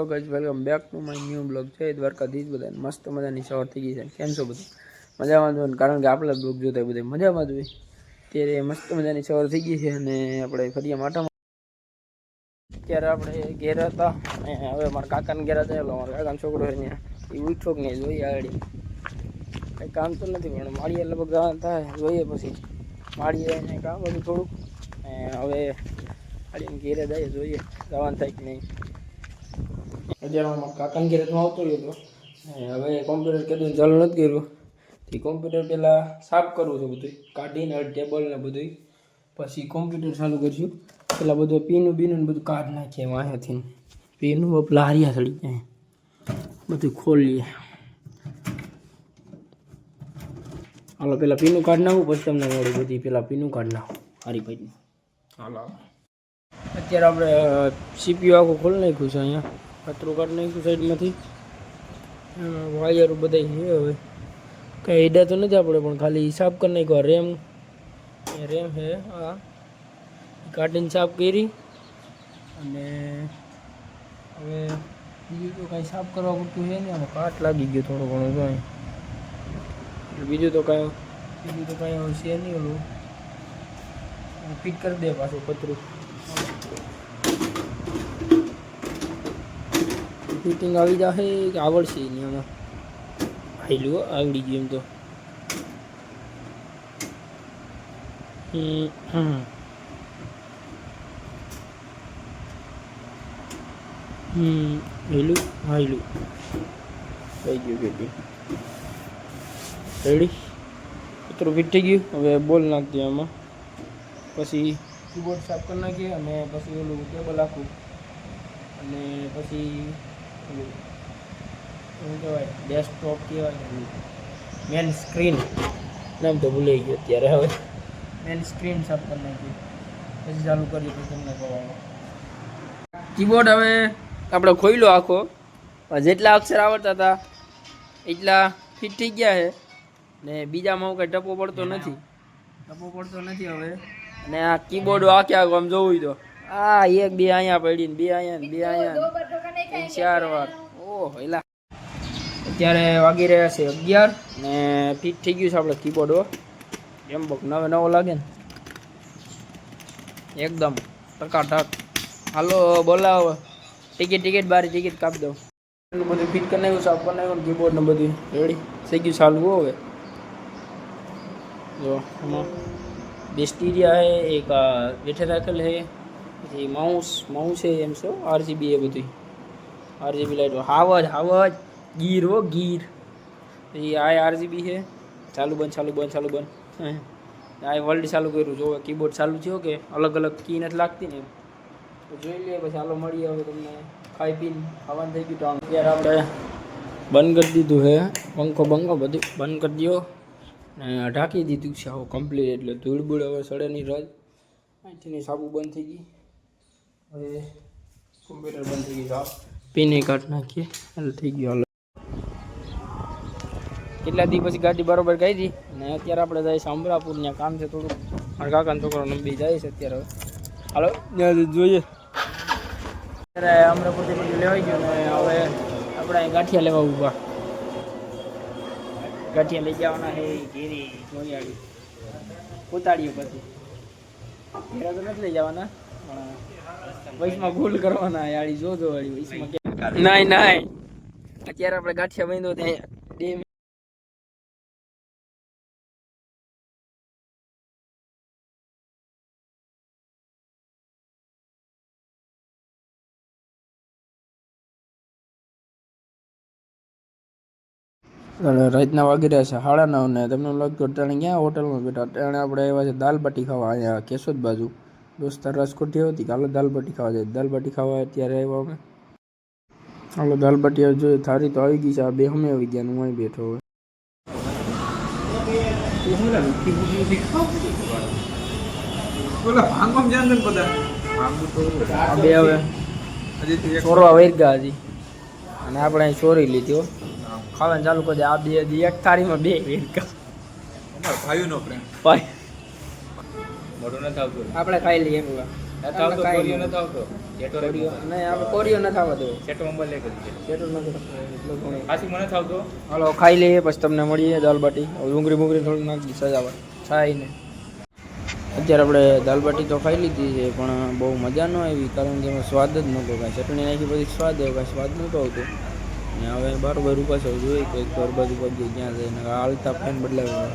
Guys welcome back to my new blog છે દ્વારકાધીશ બધાને મસ્ત મજાની સવાર થઈ ગઈ છે કેમ છો બધું મજામાં જ કારણ કે આપણે બ્લોગ જોતા બધા મજામાં જ હોય ત્યારે મસ્ત મજાની સવાર થઈ ગઈ છે અને આપણે ફરીએ માટામાં અત્યારે આપણે ઘેર હતા અને હવે મારા કાકાને ઘેર થયેલો મારા કાકાનો છોકરો છે ત્યાં એ ઉઠો કે નહીં જોઈએ આગળ કંઈ કામ તો નથી પણ માળીએ લગભગ થાય જોઈએ પછી માળીએ એને કામ હતું થોડુંક હવે માળીને ઘેરે જઈએ જોઈએ જવાનું થાય કે નહીં અત્યારે મારા કાકાને ઘેરે તો આવતો રહ્યો હતો હવે કોમ્પ્યુટર કીધું ચાલુ નથી કર્યું તે કોમ્પ્યુટર પહેલાં સાફ કરવું છે બધું કાઢીને ટેબલ ને બધું પછી કોમ્પ્યુટર ચાલુ કરીશું પેલા બધું પીનું બીનું બધું કાઢ નાખીએ વાંહેથી પીનું પેલા હારિયા સડી જાય બધું ખોલીએ હાલો પેલા પીનું કાઢ નાખું પછી તમને મળ્યું બધી પેલા પીનું કાઢ નાખું હારી ભાઈ હાલો અત્યારે આપણે સીપીયુ આખું ખોલી નાખ્યું છે અહીંયા કચરું કાઢી નાખ્યું સાઈડમાંથી વાયરો બધા છે હવે કંઈ હેડા તો નથી આપણે પણ ખાલી સાફ કરી નાખ્યો રેમ છે આ કાઢીને સાફ કરી અને હવે બીજું તો કાંઈ સાફ કરવા પૂરતું છે ને આમાં કાટ લાગી ગયો થોડો ઘણો કાંઈ બીજું તો કાંઈ છે નહીં ઓલું ફિટ કરી દે પાછું પતરું ફિટિંગ આવી જશે કે આવડશે નહીં આમાં આવેલું આવડી ગયું એમ તો હેલું હાઈલું થઈ ગયું ફિટિંગ રેડી પતરું ફિટ થઈ ગયું હવે બોલ નાખી દઈએ આમાં પછી કીબોર્ડ સાફ કરી નાખીએ અને પછી ઓલું ટેબલ આખું અને પછી શું કહેવાય ડેસ્કટોપ કહેવાય મેન સ્ક્રીન નામ તો ભૂલાઈ ગયું અત્યારે હવે મેન સ્ક્રીન સાફ કરી નાખીએ પછી ચાલુ કરીએ તો તમને કહેવાનું કીબોર્ડ હવે આપણે ખોલ્યો આખો જેટલા અક્ષર આવડતા હતા એટલા ફિટ થઈ ગયા છે ને બીજામાં કંઈ ટપો પડતો નથી હવે અને આ કીબોર્ડ આખે આખું આમ જોવું તો આ એક બે અહીંયા પડી ને બે અહીંયા ચાર વાર ઓહ એલા અત્યારે વાગી રહ્યા છે 11 ને ફિટ થઈ ગયું છે આપણે કીબોર્ડ એમ બક નવો લાગે ને એકદમ ટકાટક હાલો બોલાવો ટિકિટ બારી ટિકિટ કાપી દઉં એટલું બધું ફિટ કરી નાખ્યું સાફ કરી નાખ્યું કીબોર્ડ ને બધું રેડી થઈ ગયું ચાલવું હવે જો આમાં બેસ્ટીરિયા है एक बैठे रखल है પછી માઉસ है એમ છો આરજીબી એ બધું આરજીબી લાઈટ હાવજ ગીર પછી આ આરજીબી છે ચાલુ બંધ આ વર્લ્ડ ચાલુ કર્યું જો કીબોર્ડ ચાલુ થયો કે અલગ અલગ કી નથી લાગતી ને તો જોઈ લઈએ પછી હાલો મળીએ હવે તમને ખાઈ પીને ખાવાનું થઈ ગયું તો અત્યારે આપણે બંધ કરી દીધું છે પંખો બધું બંધ કરી દો ને ઢાંકી દીધું છે આવું કમ્પ્લીટ એટલે ધૂળ હવે સડે નહીં રજ અહીંથી સાબુ બંધ થઈ ગઈ હવે કોમ્પ્યુટર બંધ થઈ ગયું પીને કાઢ નાખીએ એટલે થઈ ગયું હાલો કેટલા દી પછી ગાડી બરોબર ગઈ હતી અને અત્યારે આપણે જાય છે અમરાપુર ત્યાં કામ છે થોડુંક મારા કાકાનો છોકરો નંબી જાય છે અત્યારે હાલો જોઈએ અત્યારે અમરાપુરથી બધું લેવાઈ ગયું ને હવે આપણે અહીં ગાંઠિયા લેવા ઊભા ગાંઠિયા લઈ જવાના છે ઘેરી જોયાડી ઉતાડીએ પછી ઘેરા તો નથી લઈ જવાના પણ વૈશમાં ભૂલ કરવાના યાળી જોજો વાળી વૈશમાં નહીં અત્યારે આપણે ગાંઠિયા બાંધો ત્યાં રાતના વાગી રહ્યા છે 9:30 ને તમને લાગતું અટાણે ક્યાં હોટલમાં બેઠા અટાણે આપણે આવ્યા છે દાલ બાટી ખાવા અહીંયા કેશોદ બાજુ દોસ્તાર રાજકોટથી હતી હાલો દાલ બાટી ખાવા જાય દાલ બાટી ખાવા અત્યારે આવ્યા અમે હાલો દાલ બાટી જોઈએ થારી તો આવી ગઈ છે આ બે અમે આવી ગયા હું અહીં બેઠો હવે બે હવે ચોરવા વહી ગયા હજી અને આપણે અહીં ચોરી લીધી ખાવાનું ચાલુ કરી દે આ બે એક થાળીમાં બે વેરકા ભાઈઓનો પ્રેમ ભાઈ મોઢું નથી આવતું આપણે ખાઈ લઈએ નહીં આપણે કોરિયો નથી આવવા દેવો. હાલો ખાઈ લઈએ પછી તમને મળીએ દાલ બાટી. ડુંગળી થોડું નાખી સજાવટ ખાઈને. અત્યારે આપણે દાલ બાટી તો ખાઈ લીધી છે પણ બહુ મજા ન આવી કારણ કે એમાં સ્વાદ જ નહોતો. કાંઈ ચટણી નાખી પછી સ્વાદ આવ્યો, કાંઈ સ્વાદ નહોતો આવતો. ને હવે બારોબાર ઉપાસો જોઈએ કે ઘર બાજુ પગી ક્યાં જઈને હાલતા ફેન બદલાવ્યો.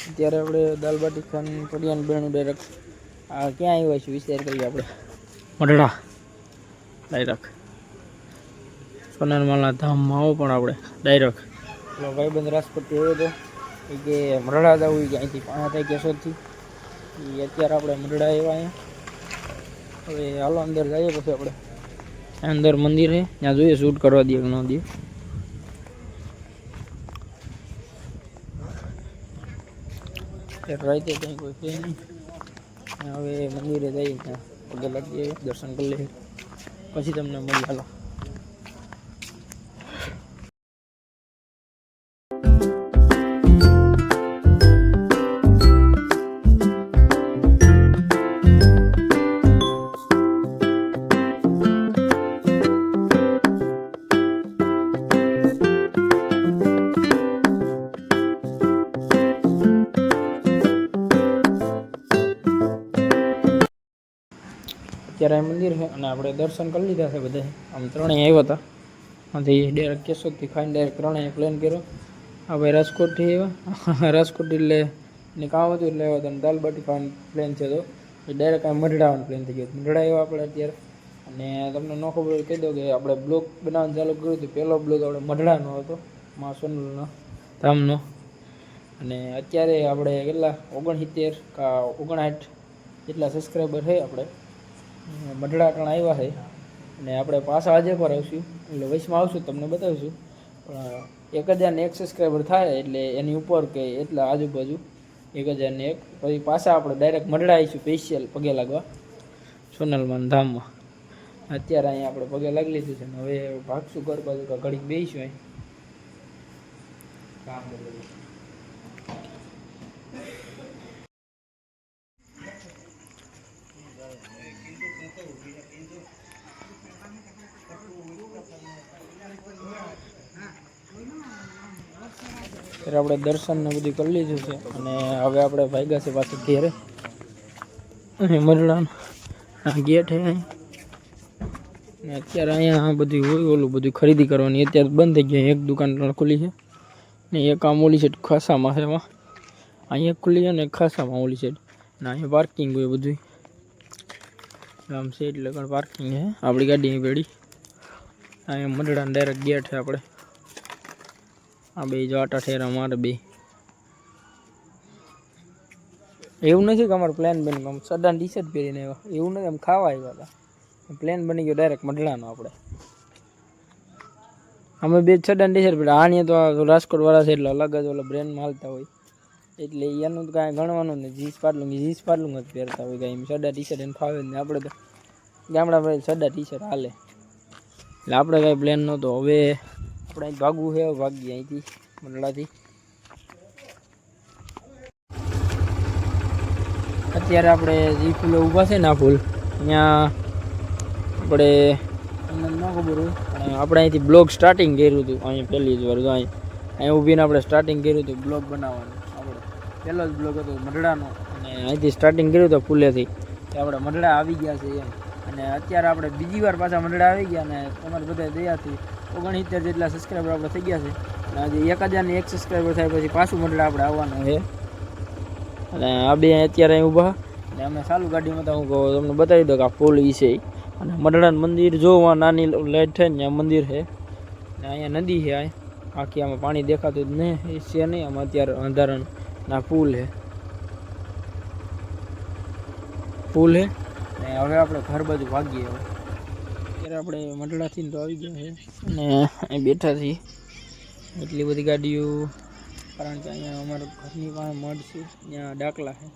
અત્યારે આપણે દાલ બાટી ખાઈને પડિયાનું બેનું ડાયરેક્ટ આ ક્યાં આવ્યા છે વિચાર કરીએ આપણે. મઢડા ડાયરેક્ટ સોનારમાલના ધામમાં આવો પણ આપણે ડાયરેક્ટ પેલો ભાઈબંધ રાજકોટથી આવ્યો હતો કે મઢડા જવું કે અહીંથી 5 થાય કેશોદથી. એ અત્યારે આપણે મઢડા આવ્યા અહીંયા. હવે હાલો અંદર જઈએ પછી આપણે અંદર મંદિર છે ત્યાં જોઈએ શૂટ કરવા દઈએ કે ન દઈએ. રાતે કંઈ કોઈ છે નહીં. હવે મંદિરે જઈએ ત્યાં પગે લાગીએ દર્શન કરી લઈએ પછી તમને મળી. હાલો અત્યારે મંદિર છે અને આપણે દર્શન કરી લીધા છે બધા. આમ ત્રણેય આવ્યા હતા આથી ડાયરેક્ટ કેશોદથી ખાઈને ડાયરેક્ટ ત્રણેય પ્લેન કર્યો. આ ભાઈ રાજકોટથી આવ્યા. રાજકોટ એટલે એને કામ હતું એટલે આવ્યા હતા. દાલ બાટી ખાવાનું પ્લેન છે તો એ ડાયરેક્ટ આ મઢડાવાનું પ્લેન થઈ ગયો. મઢડા આવ્યા આપણે અત્યારે. અને તમને ન ખબર કહી દો કે આપણે બ્લોગ બનાવવાનું ચાલુ કર્યું હતું. પહેલો બ્લોગ આપણે મઢડાનો હતો મા સોનલનો ધામનો. અને અત્યારે આપણે કેટલા 69 કા 59 જેટલા સબસ્ક્રાઈબર છે આપણે મઢડા પણ આવ્યા છે. અને આપણે પાછા આજે પર આવશું એટલે વૈશમાં આવશું તમને બતાવીશું. પણ 1001 સબસ્ક્રાઈબર થાય એટલે એની ઉપર કે એટલા આજુબાજુ 1001 પછી પાછા આપણે ડાયરેક્ટ મઢડા આવીશું સ્પેશિયલ પગે લાગવા સોનલમાન ધામમાં. અત્યારે અહીંયા આપણે પગે લાગી લીધું છે ને હવે ભાગશું ઘર બાજુ ઘડીક બેસીશું અહીં કામ કરી. ત્યારે આપણે દર્શન ને બધું કરી લીધું છે અને હવે આપણે ભાગ્યા છે પાછું ઘેરે. મરડાનો ગેટ છે ને અત્યારે અહીંયા બધું હોય ઓલું બધું ખરીદી કરવાની અત્યારે બંધ થઈ ગઈ. એક દુકાન ખુલ્લી છે ને એક આમ ઓલી સાઈડ ખાસામાં છે. એમાં અહીંયા ખુલ્લી છે ને ખાસામાં ઓલી સાઈડ ને અહીંયા પાર્કિંગ હોય બધું આમ છે એટલે પણ પાર્કિંગ છે આપણી ગાડીની પેઢી. અહીંયા મરડાનો ડાયરેક્ટ ગેટ છે આપણે. આ બે જો આટા ઠેરા મારે બે. એવું નથી કે અમારે પ્લાન બની ગયો સડાન ટી શર્ટ પહેરીને આવ્યા એવું નથી. આમ ખાવા આવ્યા હતા. પ્લેન બની ગયો ડાયરેક્ટ મઢડાનો આપણે. અમે બે સડાન ટી શર્ટ પહેર્યા. આણીએ તો રાજકોટ વાળા છે એટલે અલગ જ ઓલા બ્રેન્ડમાં હાલતા હોય એટલે એનું તો કાંઈ ગણવાનું નહીં. જીન્સ પાટલું જ પહેરતા હોય કાંઈ સડા ટી શર્ટ એને ફાવે જ નહીં. આપણે તો ગામડા સડા ટી શર્ટ હાલે એટલે આપણે કાંઈ પ્લેન નહોતો. હવે આપણે અહીં ભાગવું છે ભાગીએ અહીંથી મઢડાથી. અત્યારે આપણે જે ફૂલો ઊભા છે ને આ ફૂલ અહીંયા આપણે તમને ન ખબર હોય પણ આપણે અહીંથી બ્લોગ સ્ટાર્ટિંગ કર્યું હતું. અહીંયા પહેલી જ વાર અહીંયા ઊભીને આપણે સ્ટાર્ટિંગ કર્યું હતું બ્લોગ બનાવવાનું. આપણે પહેલો જ બ્લોગ હતો મઢડાનો અને અહીંથી સ્ટાર્ટિંગ કર્યું હતું ફૂલેથી. આપણે મઢડા આવી ગયા છે એમ. અને અત્યારે આપણે બીજી વાર પાછા મઢડા આવી ગયા અને તમારે બધા દયાથી 69 જેટલા સબસ્ક્રાઈબર આપણે થઈ ગયા છે. અને આજે 1001 સબસ્ક્રાઈબર થાય પછી પાછું મઢડા આપણે આવવાનું છે. અને આ બે અત્યારે અહીં ઊભા અને અમે ચાલુ ગાડીમાં તો હું કહું તમને બતાવી દઉં કે આ ફૂલ ઈ છે. અને મઢડાનું મંદિર જોવા નાની લાઈટ થાય ને ત્યાં મંદિર છે ને અહીંયા નદી છે. આખી આમાં પાણી દેખાતું જ નહીં એ છે નહીં. આમાં અત્યારે અંધારણ ના પુલ છે ને હવે આપણે ઘર બાજુ ભાગીએ. અત્યારે આપણે મઢડાથી તો આવી ગયા છે અને અહીં બેઠા છીએ. એટલી બધી ગાડીઓ કારણ કે અહીંયા અમારા ઘરની પાસે મઢ છે ત્યાં ડાકલા છે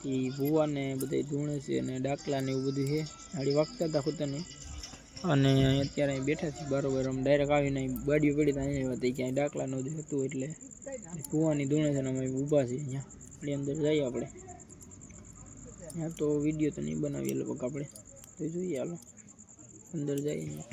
એ ભૂવાને બધા ધૂણે છે અને ડાકલા ને એવું બધું છે. ગાડી વાગતા હતા ખુદને અને અત્યારે અહીં બેઠા છીએ બરોબર. આમ ડાયરેક્ટ આવીને ગાડીઓ પડી તો અહીંયા હતી ક્યાંય ડાકલા નું હતું એટલે ભૂવાની ધૂણે છે ને અમે ઊભા છીએ અહીંયા. એટલે અંદર જઈએ આપણે હા તો વિડીયો તો નહીં બનાવીએ લગભગ આપણે તો જોઈએ હાલો અંદર જઈએ.